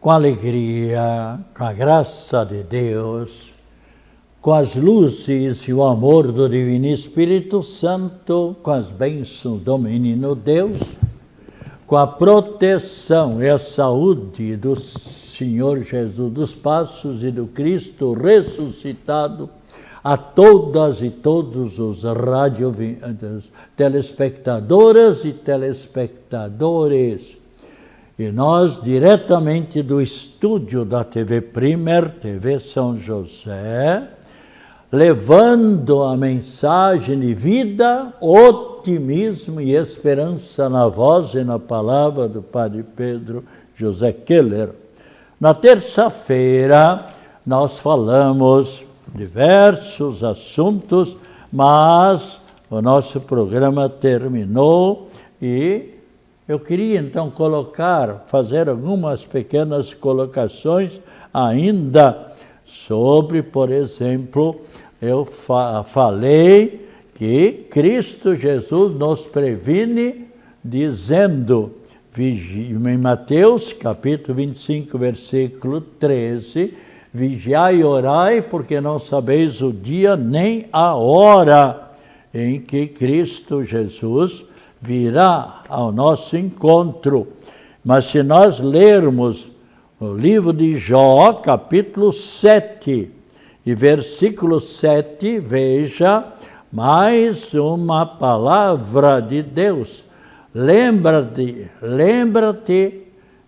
com alegria, com a graça de Deus, com as luzes e o amor do Divino Espírito Santo, com as bênçãos do Menino Deus, com a proteção e a saúde do Senhor Jesus dos Passos e do Cristo ressuscitado, a todas e todos os telespectadoras e telespectadores. E nós, diretamente do estúdio da TV Primer, TV São José, levando a mensagem de vida, otimismo e esperança na voz e na palavra do Padre Pedro José Keller. Na terça-feira, nós falamos diversos assuntos, mas o nosso programa terminou e eu queria então fazer algumas pequenas colocações ainda sobre, por exemplo, eu falei que Cristo Jesus nos previne dizendo, em Mateus capítulo 25, versículo 13, vigiai e orai, porque não sabeis o dia nem a hora em que Cristo Jesus virá ao nosso encontro. Mas se nós lermos o livro de Jó, capítulo 7, e versículo 7, veja mais uma palavra de Deus. Lembra-te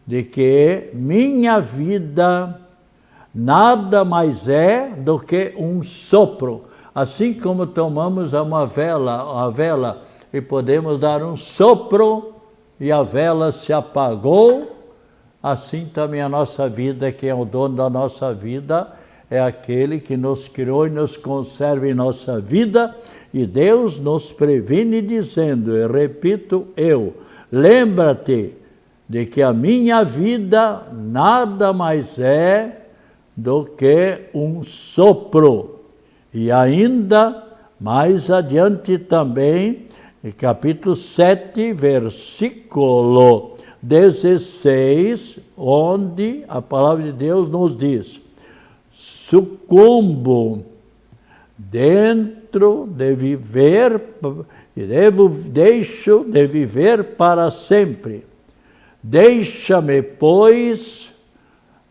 de que minha vida nada mais é do que um sopro. Assim como tomamos a vela e podemos dar um sopro e a vela se apagou, assim também a nossa vida, que é o dono da nossa vida, é aquele que nos criou e nos conserva em nossa vida, e Deus nos previne dizendo, e repito lembra-te de que a minha vida nada mais é do que um sopro. E ainda mais adiante também, em capítulo 7, versículo 16, onde a palavra de Deus nos diz, sucumbo dentro de viver, deixo de viver para sempre. Deixa-me, pois,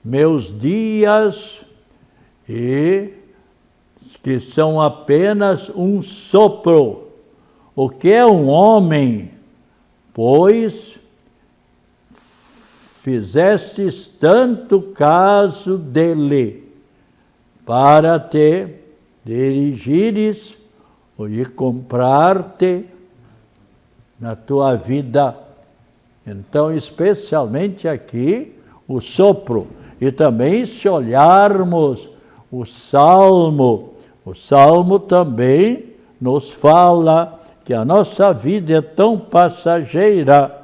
meus dias, e que são apenas um sopro. O que é um homem? Pois fizestes tanto caso dele, para te dirigires e comprar-te na tua vida. Então, especialmente aqui, o sopro. E também, se olharmos o Salmo também nos fala que a nossa vida é tão passageira.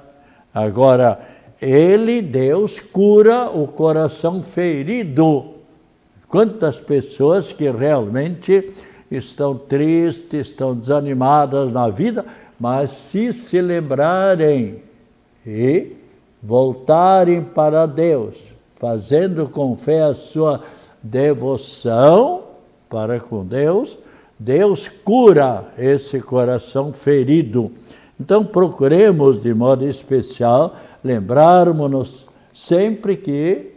Agora, Deus, cura o coração ferido. Quantas pessoas que realmente estão tristes, estão desanimadas na vida, mas se lembrarem e voltarem para Deus, fazendo com fé a sua devoção para com Deus, Deus cura esse coração ferido. Então procuremos de modo especial lembrarmos-nos sempre que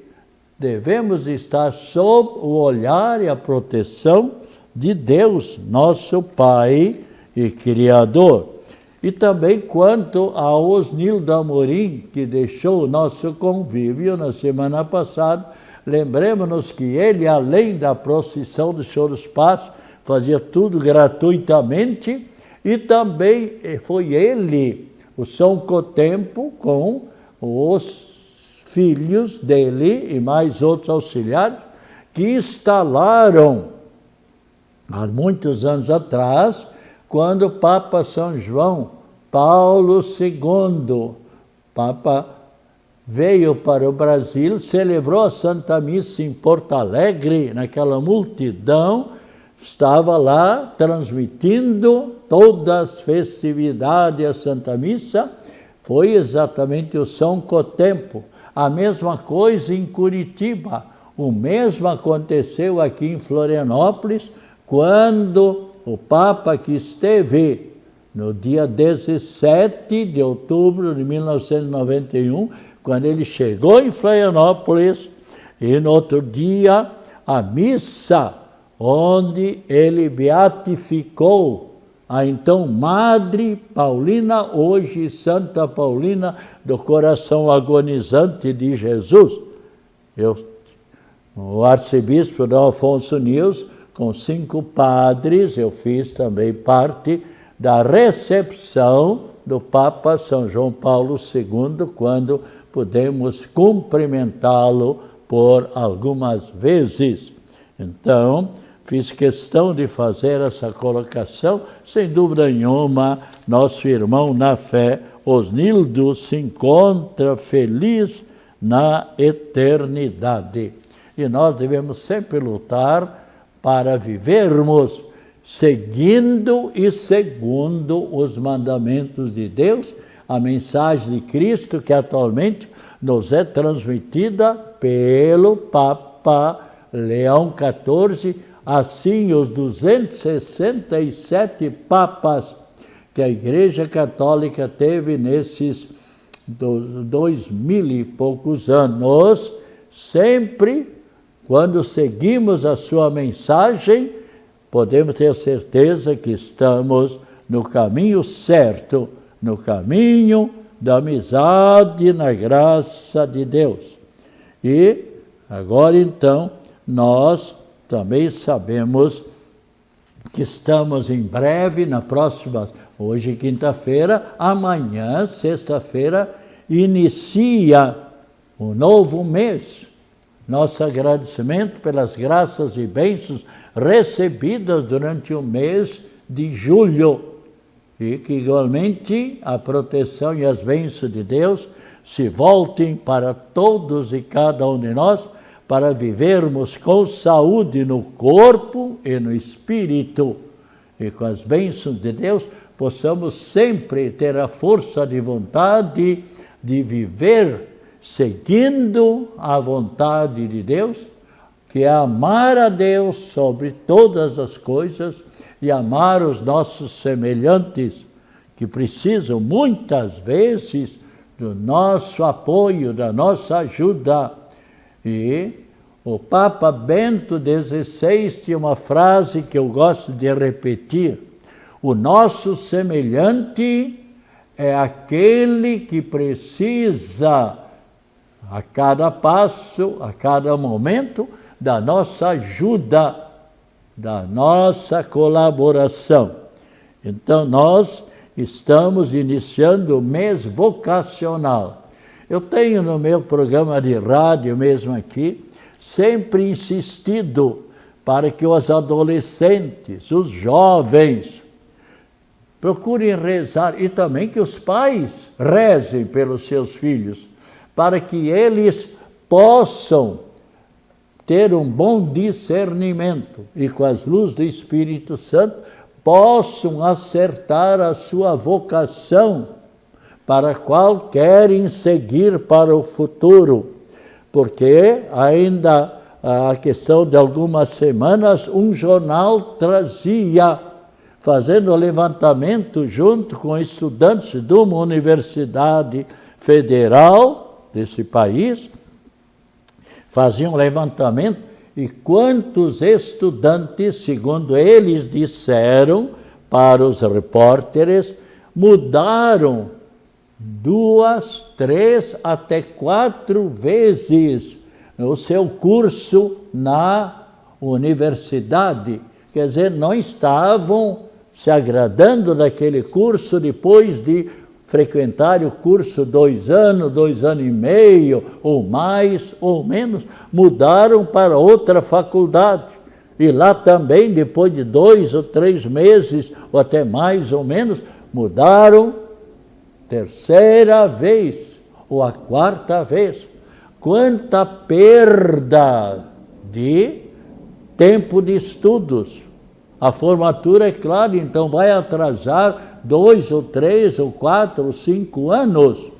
devemos estar sob o olhar e a proteção de Deus, nosso Pai e Criador. E também quanto a Osnildo Amorim, que deixou o nosso convívio na semana passada, lembremos-nos que ele, além da procissão do Senhor dos Passos, fazia tudo gratuitamente, e também foi ele, o São Cotempo, com os filhos dele e mais outros auxiliares, que instalaram, há muitos anos atrás, quando o Papa São João Paulo II, Papa, veio para o Brasil, celebrou a Santa Missa em Porto Alegre, naquela multidão, estava lá transmitindo todas as festividades, a Santa Missa, foi exatamente o São Cotempo. A mesma coisa em Curitiba. O mesmo aconteceu aqui em Florianópolis, quando o Papa que esteve no dia 17 de outubro de 1991, quando ele chegou em Florianópolis, e no outro dia a missa, onde ele beatificou a então Madre Paulina, hoje Santa Paulina do Coração Agonizante de Jesus. O arcebispo D. Afonso Nils, com 5 padres, eu fiz também parte da recepção do Papa São João Paulo II, quando pudemos cumprimentá-lo por algumas vezes. Então, fiz questão de fazer essa colocação. Sem dúvida nenhuma, nosso irmão na fé, Osnildo, se encontra feliz na eternidade. E nós devemos sempre lutar para vivermos seguindo e segundo os mandamentos de Deus, a mensagem de Cristo que atualmente nos é transmitida pelo Papa Leão XIV, assim os 267 papas que a Igreja Católica teve nesses 2000 e poucos anos, sempre quando seguimos a sua mensagem, podemos ter certeza que estamos no caminho certo, no caminho da amizade na graça de Deus. E agora então, nós também sabemos que estamos em breve, na próxima, hoje quinta-feira, amanhã, sexta-feira, inicia o novo mês. Nosso agradecimento pelas graças e bênçãos recebidas durante o mês de julho, e que igualmente a proteção e as bênçãos de Deus se voltem para todos e cada um de nós, para vivermos com saúde no corpo e no espírito, e com as bênçãos de Deus possamos sempre ter a força de vontade de viver seguindo a vontade de Deus, que é amar a Deus sobre todas as coisas e amar os nossos semelhantes, que precisam muitas vezes do nosso apoio, da nossa ajuda. E o Papa Bento XVI tinha uma frase que eu gosto de repetir: o nosso semelhante é aquele que precisa, a cada passo, a cada momento, da nossa ajuda, da nossa colaboração. Então, nós estamos iniciando o mês vocacional. Eu tenho no meu programa de rádio, mesmo aqui, sempre insistido para que os adolescentes, os jovens, procurem rezar, e também que os pais rezem pelos seus filhos, para que eles possam ter um bom discernimento e, com as luzes do Espírito Santo, possam acertar a sua vocação para a qual querem seguir para o futuro. Porque ainda a questão de algumas semanas, um jornal trazia, fazendo o levantamento junto com estudantes de uma universidade federal desse país, faziam um levantamento, e quantos estudantes, segundo eles disseram para os repórteres, mudaram 2, 3, até 4 vezes o seu curso na universidade. Quer dizer, não estavam se agradando daquele curso depois de frequentar o curso 2 anos, 2 anos e meio, ou mais, ou menos, mudaram para outra faculdade. E lá também, depois de 2 ou 3 meses, ou até mais ou menos, mudaram 3ª vez, ou a 4ª vez. Quanta perda de tempo de estudos! A formatura, é claro, então vai atrasar 2 ou 3 ou 4 ou 5 anos.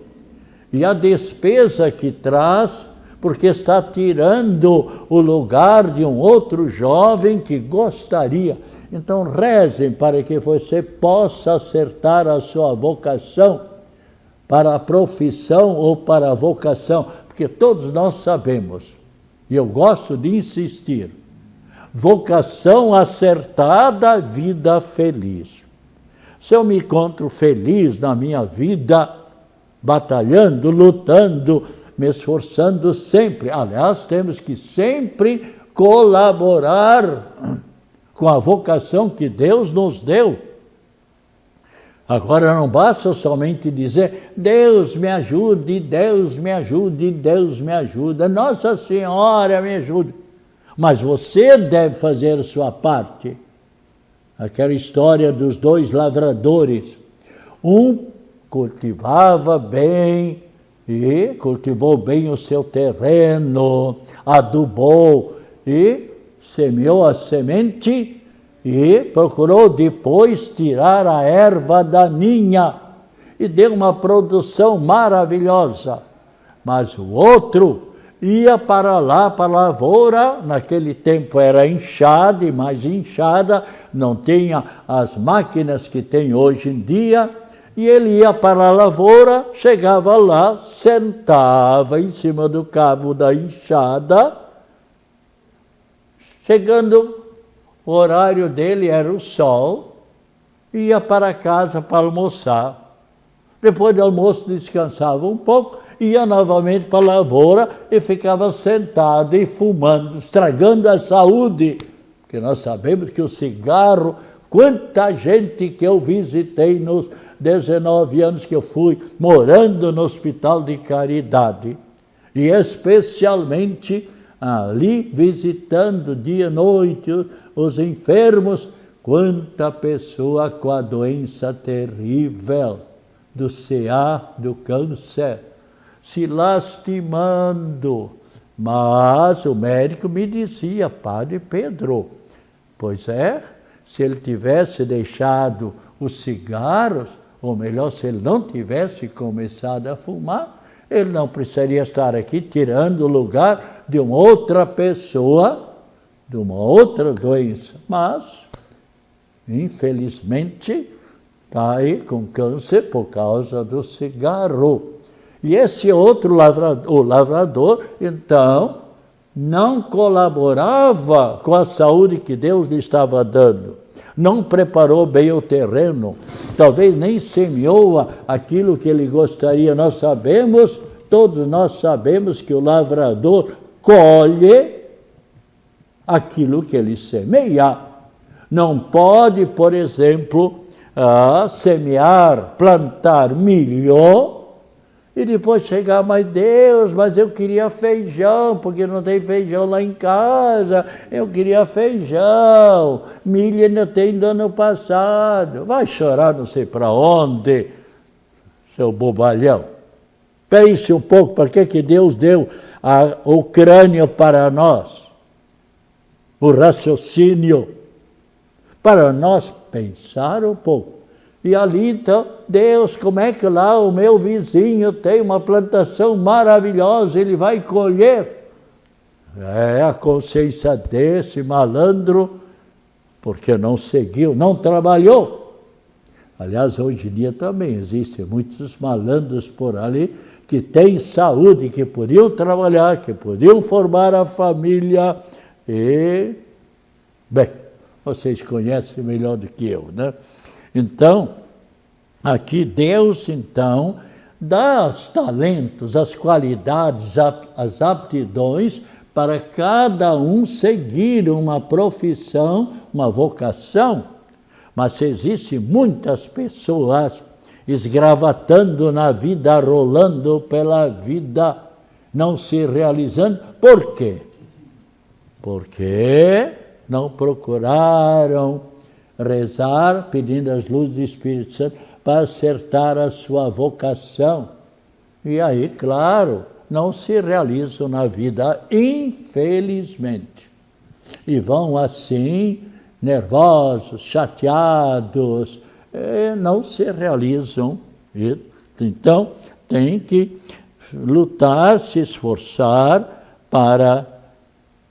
e a despesa que traz, porque está tirando o lugar de um outro jovem que gostaria. Então rezem para que você possa acertar a sua vocação para a profissão ou para a vocação, porque todos nós sabemos, e eu gosto de insistir, vocação acertada, vida feliz. Se eu me encontro feliz na minha vida, batalhando, lutando, me esforçando sempre, aliás, temos que sempre colaborar com a vocação que Deus nos deu. Agora não basta somente dizer, Deus me ajude, Deus me ajude, Deus me ajuda, Nossa Senhora me ajude. Mas você deve fazer a sua parte. Aquela história dos 2 lavradores. Um cultivava bem e cultivou bem o seu terreno, adubou e semeou a semente e procurou depois tirar a erva daninha e deu uma produção maravilhosa. Mas o outro ia para lá, para a lavoura, naquele tempo era enxada e mais enxada, não tinha as máquinas que tem hoje em dia, e ele ia para a lavoura, chegava lá, sentava em cima do cabo da enxada, chegando, o horário dele era o sol, ia para casa para almoçar. Depois do almoço descansava um pouco, ia novamente para a lavoura e ficava sentado e fumando, estragando a saúde. Porque nós sabemos que o cigarro, quanta gente que eu visitei nos 19 anos que eu fui morando no Hospital de Caridade, e especialmente ali visitando dia e noite os enfermos, quanta pessoa com a doença terrível do CA, do câncer, se lastimando. Mas o médico me dizia, Padre Pedro, pois é, se ele tivesse deixado os cigarros, ou melhor, se ele não tivesse começado a fumar, ele não precisaria estar aqui tirando o lugar de uma outra pessoa, de uma outra doença. Mas, infelizmente, está aí com câncer por causa do cigarro. E esse outro lavrador, o lavrador, então, não colaborava com a saúde que Deus lhe estava dando. Não preparou bem o terreno, talvez nem semeou aquilo que ele gostaria. Nós sabemos, todos nós sabemos que o lavrador colhe aquilo que ele semeia. Não pode, por exemplo, semear, plantar milho e depois chegar, mas Deus, mas eu queria feijão, porque não tem feijão lá em casa, eu queria feijão, milho ainda tem do ano passado. Vai chorar não sei para onde, seu bobalhão. Pense um pouco, para que Deus deu o crânio para nós, o raciocínio, para nós pensar um pouco. E ali, então, Deus, como é que lá o meu vizinho tem uma plantação maravilhosa, ele vai colher? É a consciência desse malandro, porque não seguiu, não trabalhou. Aliás, hoje em dia também existem muitos malandros por ali que têm saúde, que podiam trabalhar, que podiam formar a família e, bem, vocês conhecem melhor do que eu, né? Então, aqui Deus, então, dá os talentos, as qualidades, as aptidões para cada um seguir uma profissão, uma vocação. Mas existem muitas pessoas esgravatando na vida, rolando pela vida, não se realizando. Por quê? Porque não procuraram rezar, pedindo as luzes do Espírito Santo para acertar a sua vocação. E aí, claro, não se realizam na vida, infelizmente. E vão assim, nervosos, chateados, não se realizam. Então, tem que lutar, se esforçar para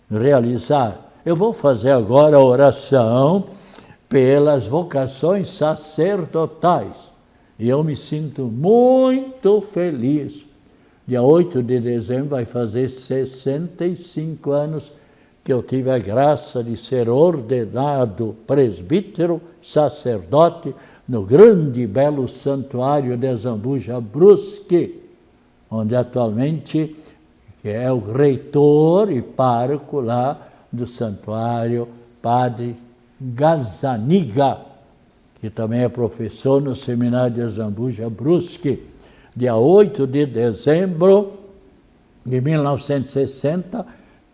realizar. Eu vou fazer agora a oração pelas vocações sacerdotais. E eu me sinto muito feliz. Dia 8 de dezembro vai fazer 65 anos que eu tive a graça de ser ordenado presbítero, sacerdote, no grande e belo santuário de Zambuja Brusque, onde atualmente é o reitor e pároco lá do santuário, Padre Gazzaniga, que também é professor no seminário de Zambuja Brusque. Dia 8 de dezembro de 1960,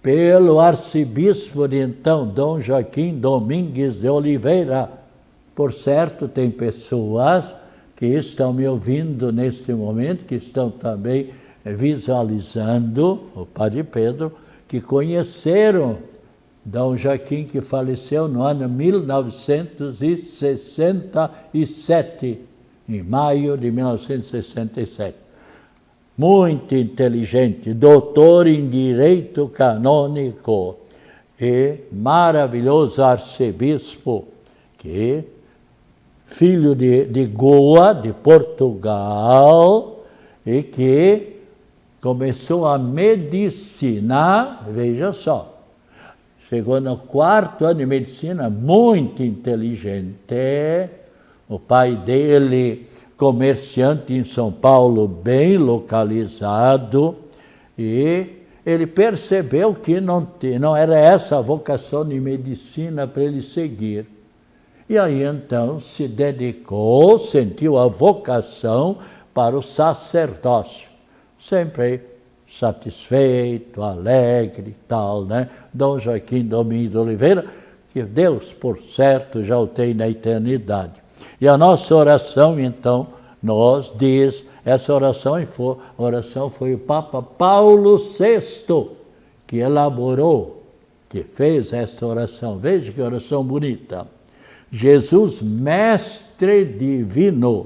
pelo arcebispo de então, Dom Joaquim Domingues de Oliveira. Por certo, tem pessoas que estão me ouvindo neste momento, que estão também visualizando o Padre Pedro, que conheceram Dom Joaquim, que faleceu no ano 1967, em maio de 1967. Muito inteligente, doutor em Direito Canônico e maravilhoso arcebispo, que filho de Goa, de Portugal, e que começou a medicina, veja só, chegou no 4º ano de medicina, muito inteligente. O pai dele, comerciante em São Paulo, bem localizado, e ele percebeu que não era essa a vocação de medicina para ele seguir. E aí então se dedicou, sentiu a vocação para o sacerdócio, sempre satisfeito, alegre e tal, né? Dom Joaquim Domingues de Oliveira, que Deus, por certo, já o tem na eternidade. E a nossa oração, então, nos diz, essa oração foi o Papa Paulo VI que elaborou, que fez esta oração. Veja que oração bonita. Jesus, mestre divino,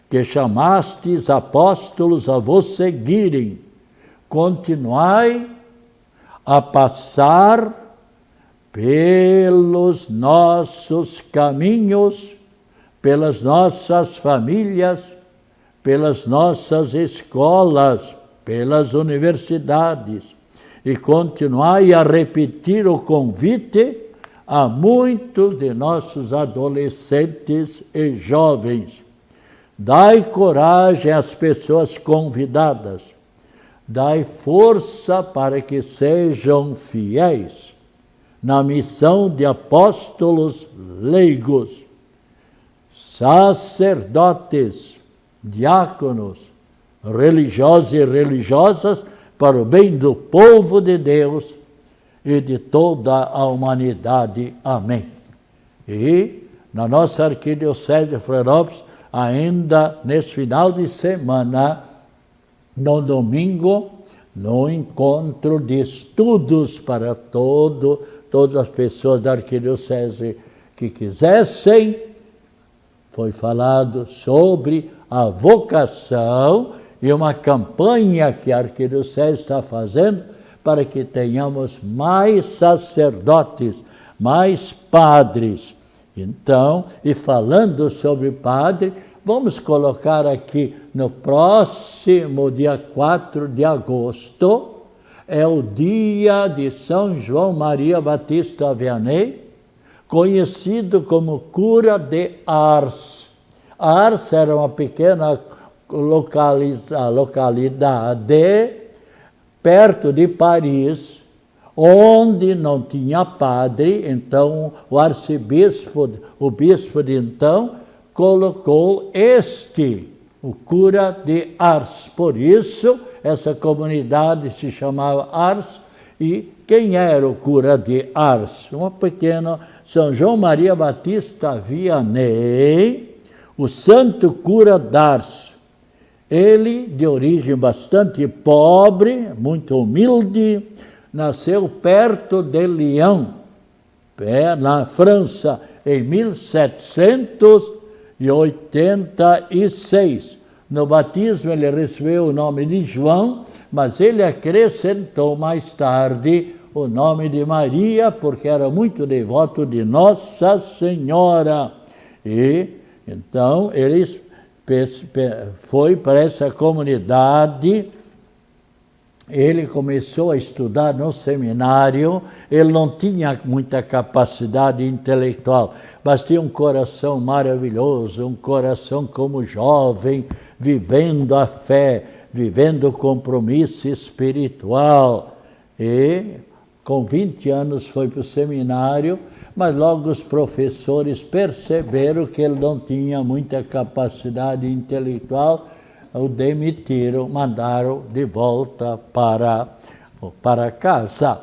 que chamastes apóstolos a vos seguirem, continuai a passar pelos nossos caminhos, pelas nossas famílias, pelas nossas escolas, pelas universidades, e continuai a repetir o convite a muitos de nossos adolescentes e jovens. Dai coragem às pessoas convidadas, dai força para que sejam fiéis na missão de apóstolos leigos, sacerdotes, diáconos, religiosos e religiosas, para o bem do povo de Deus e de toda a humanidade. Amém. E na nossa Arquidiocese de Florianópolis, ainda nesse final de semana, no domingo, no encontro de estudos para todas as pessoas da Arquidiocese que quisessem, foi falado sobre a vocação e uma campanha que a Arquidiocese está fazendo para que tenhamos mais sacerdotes, mais padres. Então, e falando sobre padre, vamos colocar aqui no próximo dia 4 de agosto, é o dia de São João Maria Batista Vianney, conhecido como cura de Ars. Ars era uma pequena localidade perto de Paris, onde não tinha padre. Então o bispo de então, colocou o cura de Ars. Por isso, essa comunidade se chamava Ars. E quem era o cura de Ars? Um pequeno São João Maria Batista Vianney, o santo cura de Ars. Ele, de origem bastante pobre, muito humilde, nasceu perto de Lyon, na França, em 1786. No batismo ele recebeu o nome de João, mas ele acrescentou mais tarde o nome de Maria, porque era muito devoto de Nossa Senhora. E então ele foi para essa comunidade. Ele começou a estudar no seminário, ele não tinha muita capacidade intelectual, mas tinha um coração maravilhoso, um coração como jovem, vivendo a fé, vivendo o compromisso espiritual. E com 20 anos foi para o seminário, mas logo os professores perceberam que ele não tinha muita capacidade intelectual, o demitiram, mandaram de volta para casa,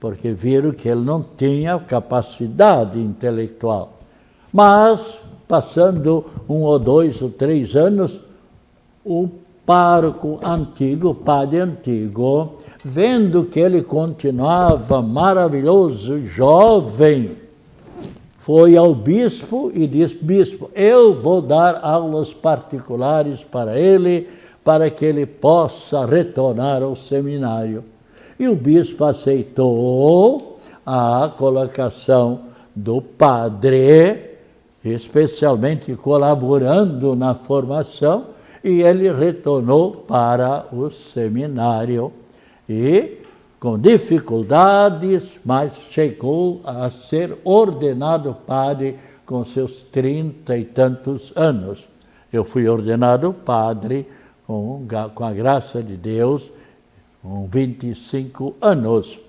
porque viram que ele não tinha capacidade intelectual. Mas, passando 1 ou 2 ou 3 anos, o pároco antigo, o padre antigo, vendo que ele continuava maravilhoso, jovem, foi ao bispo e disse: bispo, eu vou dar aulas particulares para ele, para que ele possa retornar ao seminário. E o bispo aceitou a colocação do padre, especialmente colaborando na formação, e ele retornou para o seminário. E com dificuldades, mas chegou a ser ordenado padre com seus 30 e tantos anos. Eu fui ordenado padre com a graça de Deus com 25 anos.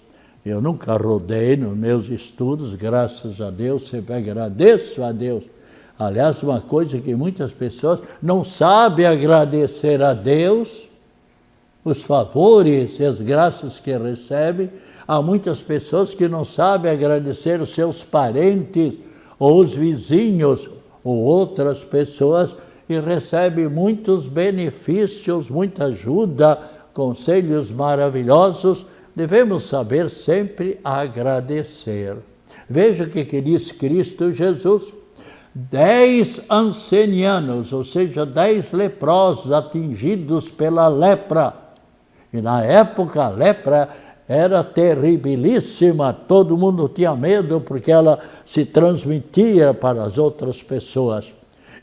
Eu nunca rodei nos meus estudos, graças a Deus, sempre agradeço a Deus. Aliás, uma coisa que muitas pessoas não sabem agradecer a Deus, os favores e as graças que recebe. Há muitas pessoas que não sabem agradecer os seus parentes, ou os vizinhos, ou outras pessoas, e recebem muitos benefícios, muita ajuda, conselhos maravilhosos. Devemos saber sempre agradecer. Veja o que diz Cristo Jesus. 10 ancenianos, ou seja, 10 leprosos atingidos pela lepra. E na época a lepra era terribilíssima, todo mundo tinha medo porque ela se transmitia para as outras pessoas.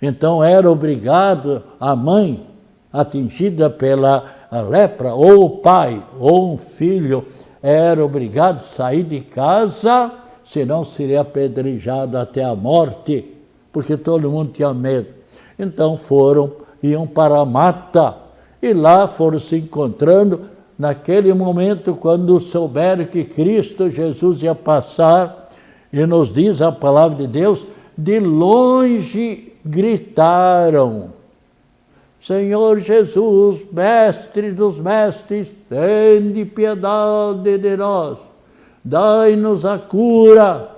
Então era obrigado a mãe atingida pela lepra, ou o pai, ou um filho, era obrigado a sair de casa, senão seria apedrejado até a morte, porque todo mundo tinha medo. Então iam para a mata, e lá foram se encontrando. Naquele momento, quando souberam que Cristo Jesus ia passar, e nos diz a palavra de Deus, de longe gritaram: Senhor Jesus, mestre dos mestres, tende piedade de nós, dai-nos a cura,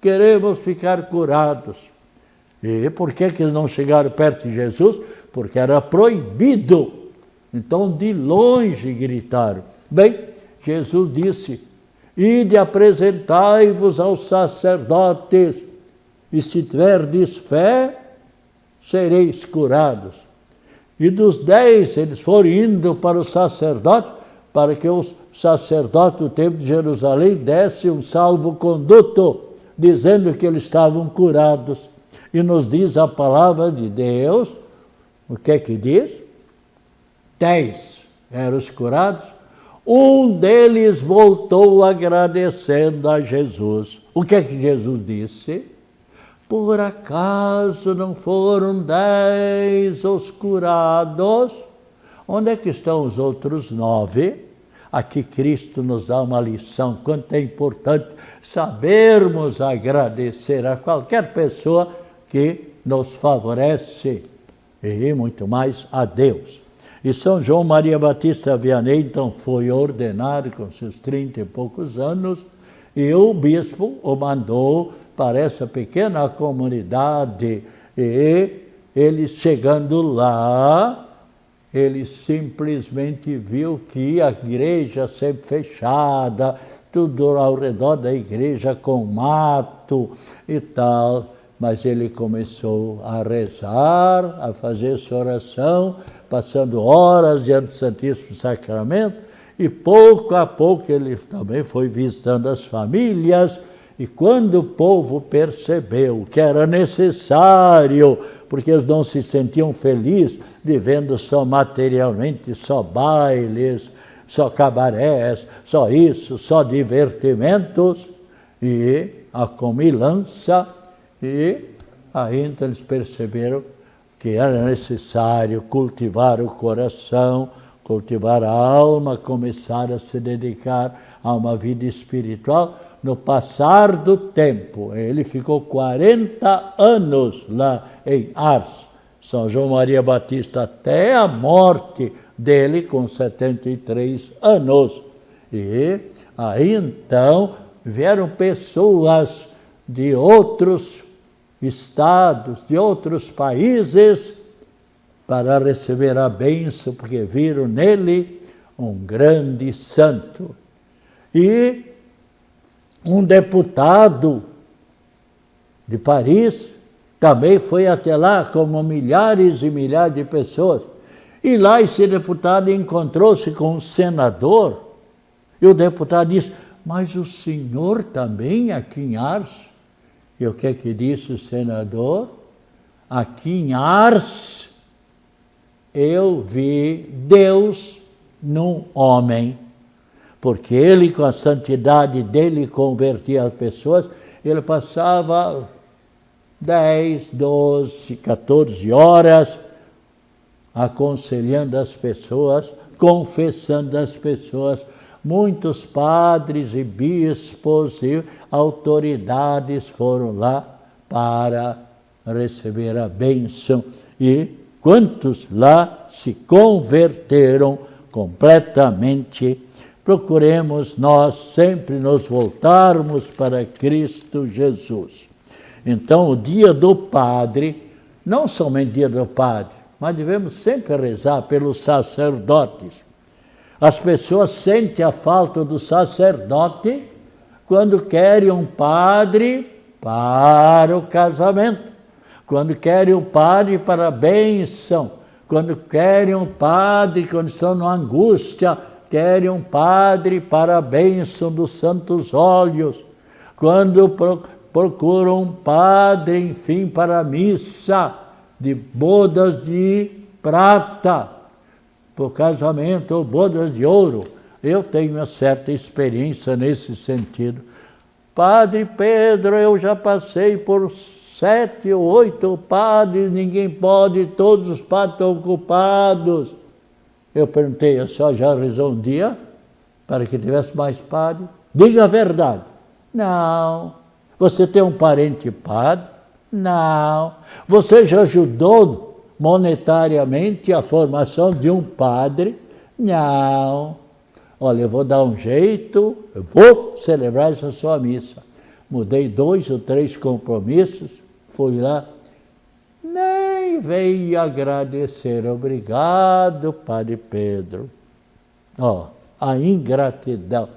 queremos ficar curados. E por que eles não chegaram perto de Jesus? Porque era proibido. Então, de longe gritaram. Bem, Jesus disse: ide apresentai-vos aos sacerdotes, e se tiverdes fé, sereis curados. E dos 10, eles foram indo para os sacerdotes, para que os sacerdotes do templo de Jerusalém dessem um salvo-conduto, dizendo que eles estavam curados. E nos diz a palavra de Deus, o que é que diz? 10 eram os curados, um deles voltou agradecendo a Jesus. O que é que Jesus disse? Por acaso não foram 10 os curados? Onde é que estão os outros 9? Aqui Cristo nos dá uma lição, quanto é importante sabermos agradecer a qualquer pessoa que nos favorece, e muito mais a Deus. E São João Maria Batista Vianney, então, foi ordenado com seus 30 e poucos anos, e o bispo o mandou para essa pequena comunidade. E ele, chegando lá, ele simplesmente viu que a igreja sempre fechada, tudo ao redor da igreja com mato e tal. mas ele começou a rezar, a fazer sua oração, passando horas diante do Santíssimo Sacramento, e pouco a pouco ele também foi visitando as famílias, e quando o povo percebeu que era necessário, porque eles não se sentiam felizes vivendo só materialmente, só bailes, só cabarés, só isso, só divertimentos, e a comilança, e aí então eles perceberam que era necessário cultivar o coração, cultivar a alma, começar a se dedicar a uma vida espiritual. No passar do tempo, ele ficou 40 anos lá em Ars, São João Maria Batista, até a morte dele com 73 anos. E aí então vieram pessoas de outros estados, de outros países, para receber a bênção, porque viram nele um grande santo. E um deputado de Paris também foi até lá, como milhares e milhares de pessoas. E lá esse deputado encontrou-se com um senador, e o deputado disse: mas o senhor também aqui em Ars? E o que disse o senador? Aqui em Ars eu vi Deus num homem, porque ele, com a santidade dele, convertia as pessoas. Ele passava 10, 12, 14 horas aconselhando as pessoas, confessando as pessoas. Muitos padres e bispos e autoridades foram lá para receber a bênção, e quantos lá se converteram completamente. Procuremos nós sempre nos voltarmos para Cristo Jesus. Então, o dia do Padre, não somente dia do Padre, mas devemos sempre rezar pelos sacerdotes. As pessoas sentem a falta do sacerdote quando querem um padre para o casamento, quando querem um padre para a bênção, quando querem um padre quando estão na angústia, querem um padre para a bênção dos santos óleos, quando procuram um padre, enfim, para a missa de bodas de prata, para o casamento, ou bodas de ouro. Eu tenho uma certa experiência nesse sentido. Padre Pedro, eu já passei por 7 ou 8 padres, ninguém pode, todos os padres estão ocupados. Eu perguntei: a senhora já rezou um dia para que tivesse mais padre? Diga a verdade. Não. Você tem um parente padre? Não. Você já ajudou monetariamente a formação de um padre? Não. Olha, eu vou dar um jeito, eu vou celebrar essa sua missa. Mudei 2 ou 3 compromissos, fui lá, nem veio agradecer. Obrigado, Padre Pedro. A ingratidão.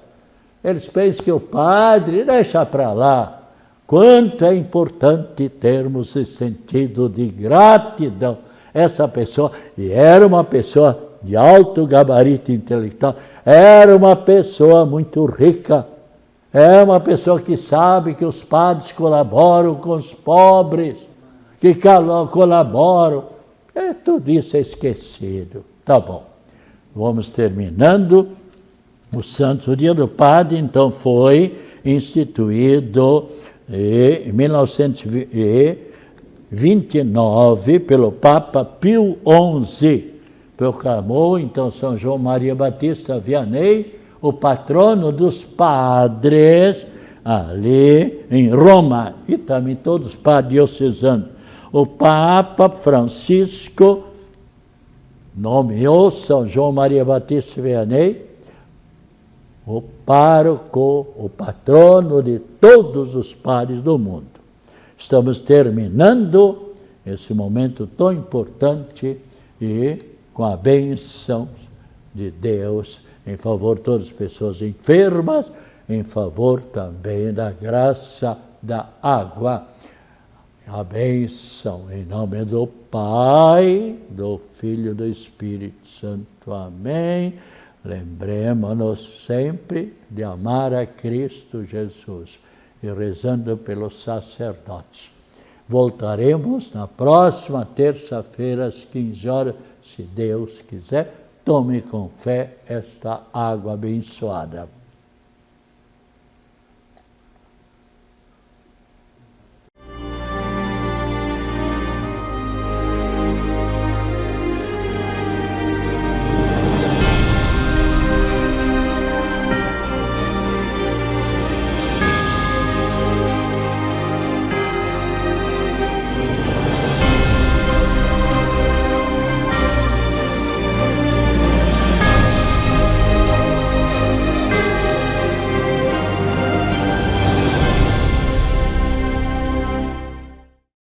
Eles pensam que o padre deixa para lá. Quanto é importante termos esse sentido de gratidão. Essa pessoa, e era uma pessoa de alto gabarito intelectual, era uma pessoa muito rica, é uma pessoa que sabe que os padres colaboram com os pobres, que colaboram. Tudo isso é esquecido. Tá bom. Vamos terminando. O Santo Dia do Padre, então, foi instituído em 1929 pelo Papa Pio XI. Proclamou, então, São João Maria Batista Vianney, o patrono dos padres, ali em Roma, e também todos os padres diocesanos. O Papa Francisco nomeou São João Maria Batista Vianney o pároco, o patrono de todos os padres do mundo. Estamos terminando esse momento tão importante e com a bênção de Deus em favor de todas as pessoas enfermas, em favor também da graça da água. a bênção em nome do Pai, do Filho e do Espírito Santo. Amém. Lembremos-nos sempre de amar a Cristo Jesus e rezando pelos sacerdotes. Voltaremos na próxima terça-feira às 15 horas, se Deus quiser. Tome com fé esta água abençoada.